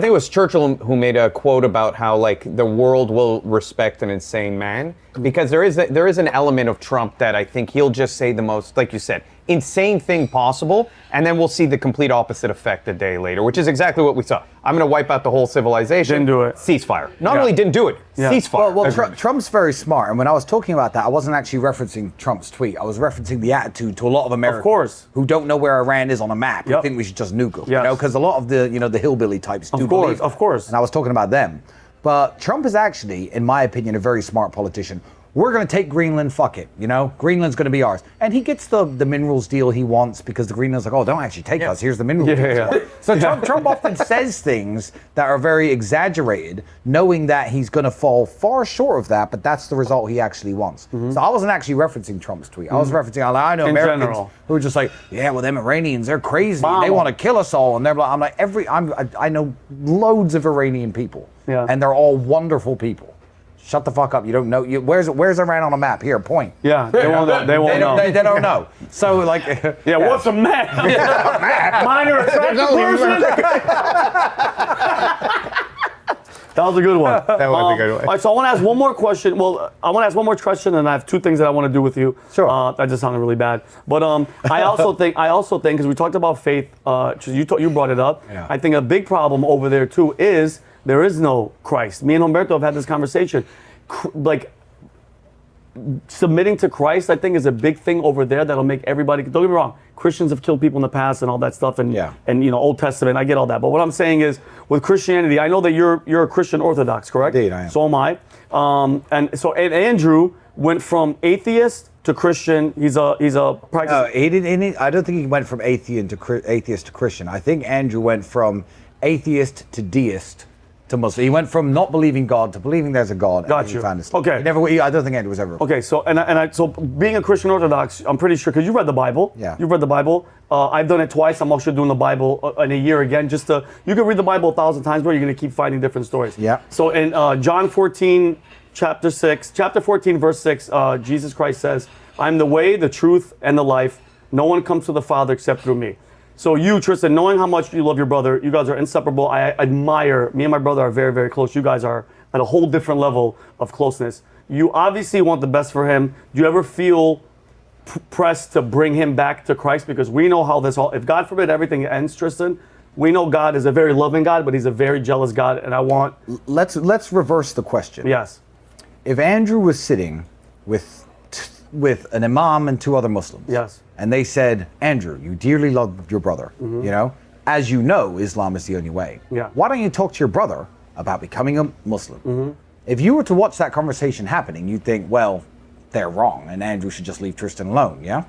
I think it was Churchill who made a quote about how like the world will respect an insane man, because there is an element of Trump that I think he'll just say the most, like you said, insane thing possible, and then we'll see the complete opposite effect a day later, which is exactly what we saw. I'm going to wipe out the whole civilization. Didn't do it. Ceasefire. Not only didn't do it, ceasefire. Well, Trump's very smart, and when I was talking about that, I wasn't actually referencing Trump's tweet. I was referencing the attitude to a lot of Americans who don't know where Iran is on a map. Who think we should just nuke them. You know, because a lot of the the hillbilly types do believe that. Of course. And I was talking about them. But Trump is actually, in my opinion, a very smart politician. We're going to take Greenland, fuck it, Greenland's going to be ours. And he gets the minerals deal he wants because the Greenland's like, oh, don't actually take us, here's the minerals deal. So Trump often says things that are very exaggerated, knowing that he's going to fall far short of that, but that's the result he actually wants. So I wasn't actually referencing Trump's tweet. I was referencing, I know Americans who are just like, yeah, well, them Iranians, they're crazy. They want to kill us all. And they're like, I'm like, I know loads of Iranian people, and they're all wonderful people. Shut the fuck up! You don't know. Where's Iran on a map? Here, point. Yeah, they won't know. They don't know. So like, what's a map? Minor attractive person. That was a good one. That was a good one. All right, so I want to ask one more question. Well, I want to ask one more question, and I have two things that I want to do with you. Sure. That just sounded really bad, but I also think because we talked about faith. You brought it up. Yeah. I think a big problem over there too is there is no Christ. Me and Humberto have had this conversation. Like, submitting to Christ, I think, is a big thing over there that'll make everybody. Don't get me wrong. Christians have killed people in the past and all that stuff, and Old Testament. I get all that, but what I'm saying is, with Christianity, I know that you're a Christian Orthodox, correct? Indeed, I am. So am I. And Andrew went from atheist to Christian. He's a practicing. I don't think he went from atheist to Christian. I think Andrew went from atheist to deist to Muslim. He went from not believing God to believing there's a God. Got you. Okay. I don't think Andrew was ever. Okay, so so being a Christian Orthodox, I'm pretty sure because you read the Bible. Yeah. You've read the Bible. I've done it twice. I'm also doing the Bible in a year again. You can read the Bible 1,000 times, but you're going to keep finding different stories. Yeah. So in John 14, chapter 14, verse 6, Jesus Christ says, "I'm the way, the truth, and the life. No one comes to the Father except through me." So you, Tristan, knowing how much you love your brother, you guys are inseparable. I admire, me and my brother are very, very close. You guys are at a whole different level of closeness. You obviously want the best for him. Do you ever feel pressed to bring him back to Christ? Because we know how if God forbid everything ends, Tristan, we know God is a very loving God, but he's a very jealous God. And I want... Let's reverse the question. Yes. If Andrew was sitting with an imam and two other Muslims. Yes. And they said, Andrew, you dearly love your brother. As you know, Islam is the only way. Yeah. Why don't you talk to your brother about becoming a Muslim? If you were to watch that conversation happening, you'd think, well, they're wrong and Andrew should just leave Tristan alone, yeah?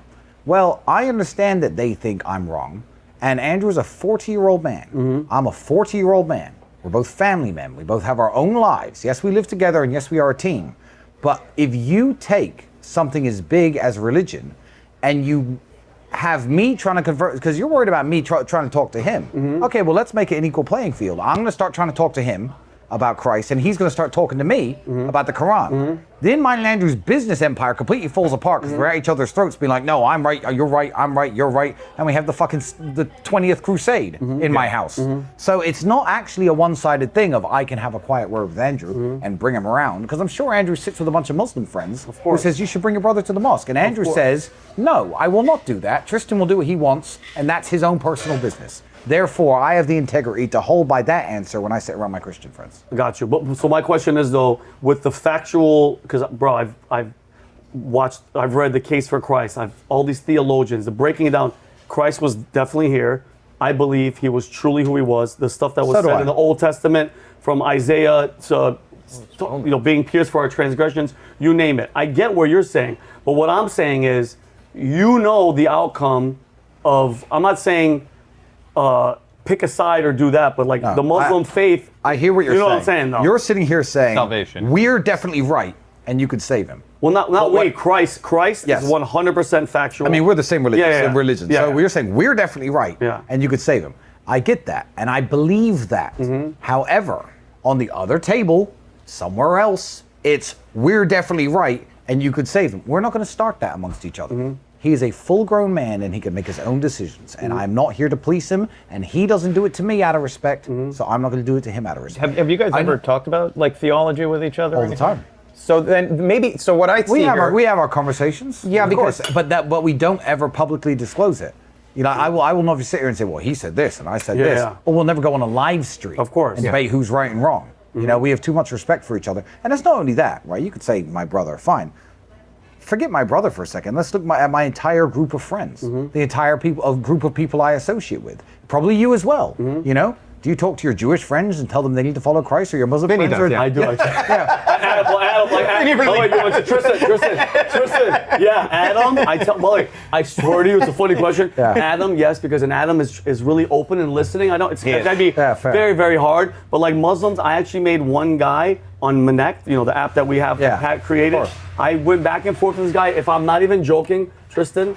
Well, I understand that they think I'm wrong, and Andrew's a 40-year-old man. I'm a 40-year-old man. We're both family men. We both have our own lives. Yes, we live together, and yes, we are a team. But if you take something as big as religion and you have me trying to convert, because you're worried about me trying to talk to him. Okay, well, let's make it an equal playing field. I'm going to start trying to talk to him about Christ, and he's going to start talking to me about the Quran. Then mine and Andrew's business empire completely falls apart because we're at each other's throats being like, no, I'm right, you're right, I'm right, you're right. And we have the 20th crusade in my house. So it's not actually a one-sided thing of I can have a quiet word with Andrew and bring him around, because I'm sure Andrew sits with a bunch of Muslim friends who says you should bring your brother to the mosque. And Andrew says, no, I will not do that. Tristan will do what he wants, and that's his own personal business. Therefore, I have the integrity to hold by that answer when I sit around my Christian friends. Got you. But so my question is though, with the factual, because bro, I've read the Case for Christ. All these theologians, the breaking it down. Christ was definitely here. I believe he was truly who he was. The stuff that was said in the Old Testament, from Isaiah to being pierced for our transgressions, you name it. I get what you're saying, but what I'm saying is, the outcome of. I'm not saying. Pick a side or do that, but the Muslim faith. I hear what you're saying. You know what I'm saying, though? You're sitting here saying salvation. We're definitely right, and you could save him. Well, not wait. Christ is 100% factual. I mean, we're the same religion. Yeah. So we're saying we're definitely right, Yeah. and you could save him. I get that, and I believe that. However, on the other table, somewhere else, it's we're definitely right, and you could save him. We're not going to start that amongst each other. He is a full-grown man and he can make his own decisions. And I'm not here to police him, and he doesn't do it to me out of respect, so I'm not going to do it to him out of respect. Have you guys ever talked about like theology with each other? All the time. So then maybe what I see We have here, we have our conversations. Yeah, of because- course, but we don't ever publicly disclose it. You know, I will never sit here and say, well, he said this and I said this. Yeah. Or we'll never go on a live stream. Of course. And debate who's right and wrong. You know, we have too much respect for each other. And it's not only that, right? You could say my brother, fine. Forget my brother for a second. Let's look at my entire group of friends, the entire group of people I associate with. Probably you as well. You know, do you talk to your Jewish friends and tell them they need to follow Christ, or your Muslim Vinny friends? does, Or, yeah. I do. Adam, you went to Tristan. Yeah, Adam. I swear to you, it's a funny question. Yeah. Adam, yes, because an Adam is really open and listening. I know that'd be Yeah, fair. very, very hard. But like Muslims, I actually made one guy on Connect, you know, the app that we have that Pat created. Of course. I went back and forth with this guy. If I'm not even joking, Tristan,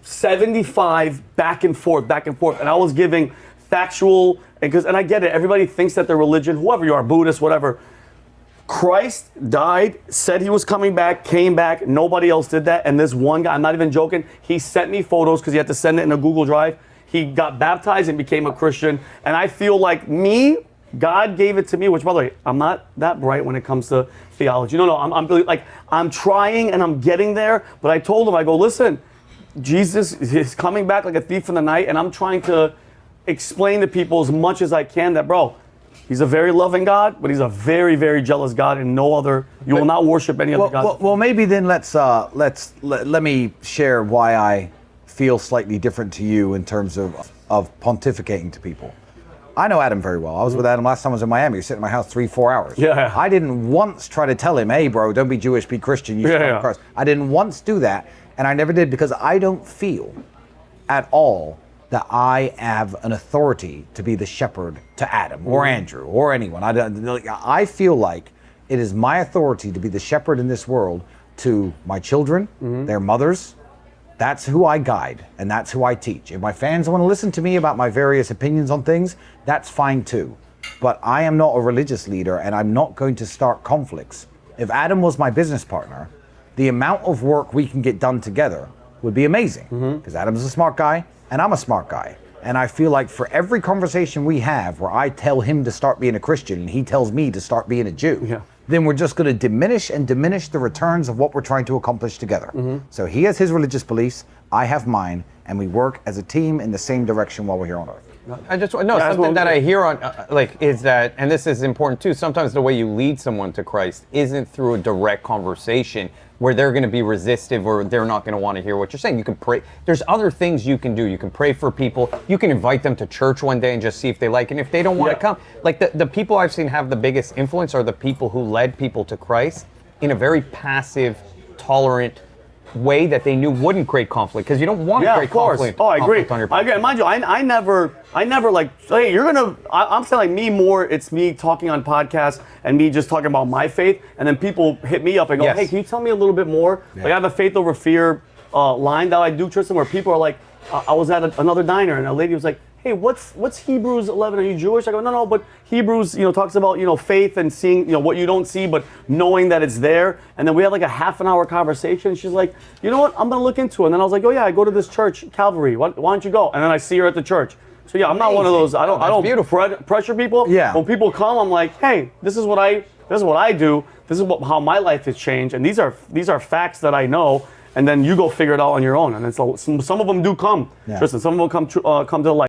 75 back and forth, and I was giving factual, and I get it. Everybody thinks that their religion, whoever you are, Buddhist, whatever. Christ died, said he was coming back, came back. Nobody else did that. And this one guy, I'm not even joking, he sent me photos because he had to send it in a Google Drive. He got baptized and became a Christian. And I feel like God gave it to me, which by the way, I'm not that bright when it comes to theology. No, I'm really, like, I'm trying and I'm getting there. But I told him, I go, listen, Jesus is coming back like a thief in the night. And I'm trying to explain to people as much as I can that, bro, he's a very loving God, but he's a very, very jealous God, and you will not worship any other God. Well, maybe then let me share why I feel slightly different to you in terms of pontificating to people. I know Adam very well. I was with Adam last time I was in Miami. He was sitting in my house 3-4 hours. Yeah. I didn't once try to tell him, hey, bro, don't be Jewish, be Christian. You should follow Christ. I didn't once do that, and I never did because I don't feel at all that I have an authority to be the shepherd to Adam or Andrew or anyone. I feel like it is my authority to be the shepherd in this world to my children, their mothers. That's who I guide and that's who I teach. If my fans want to listen to me about my various opinions on things, that's fine too. But I am not a religious leader and I'm not going to start conflicts. If Adam was my business partner, the amount of work we can get done together would be amazing because Adam's a smart guy and I'm a smart guy. And I feel like for every conversation we have where I tell him to start being a Christian and he tells me to start being a Jew, then we're just going to diminish the returns of what we're trying to accomplish together. So he has his religious beliefs, I have mine, and we work as a team in the same direction while we're here on Earth. I just know something that I hear on is that, and this is important too. Sometimes the way you lead someone to Christ isn't through a direct conversation where they're going to be resistive or they're not going to want to hear what you're saying. You can pray. There's other things you can do. You can pray for people. You can invite them to church one day and just see if they like it. And if they don't want to come, like the people I've seen have the biggest influence are the people who led people to Christ in a very passive, tolerant way that they knew wouldn't create conflict, because you don't want to create conflict. Oh, I agree. On your I agree. Mind you, I never like, hey, I'm saying like me more, it's me talking on podcasts and me just talking about my faith, and then people hit me up and go, hey, can you tell me a little bit more? Like I have a faith over fear line that I do, Tristan, where people are like, I was at another diner and a lady was like, hey, what's Hebrews 11? Are you Jewish? I go, no, but Hebrews, talks about, faith and seeing, what you don't see, but knowing that it's there. And then we had like a half an hour conversation. She's like, you know what? I'm going to look into it. And then I was like, oh yeah, I go to this church, Calvary. Why don't you go? And then I see her at the church. So yeah, I'm not one of those. I don't pressure people. Yeah. When people come, I'm like, hey, this is what I do. This is how my life has changed. And these are facts that I know. And then you go figure it out on your own. And it's some of them do come. Yeah. Tristan, some of them come to the light.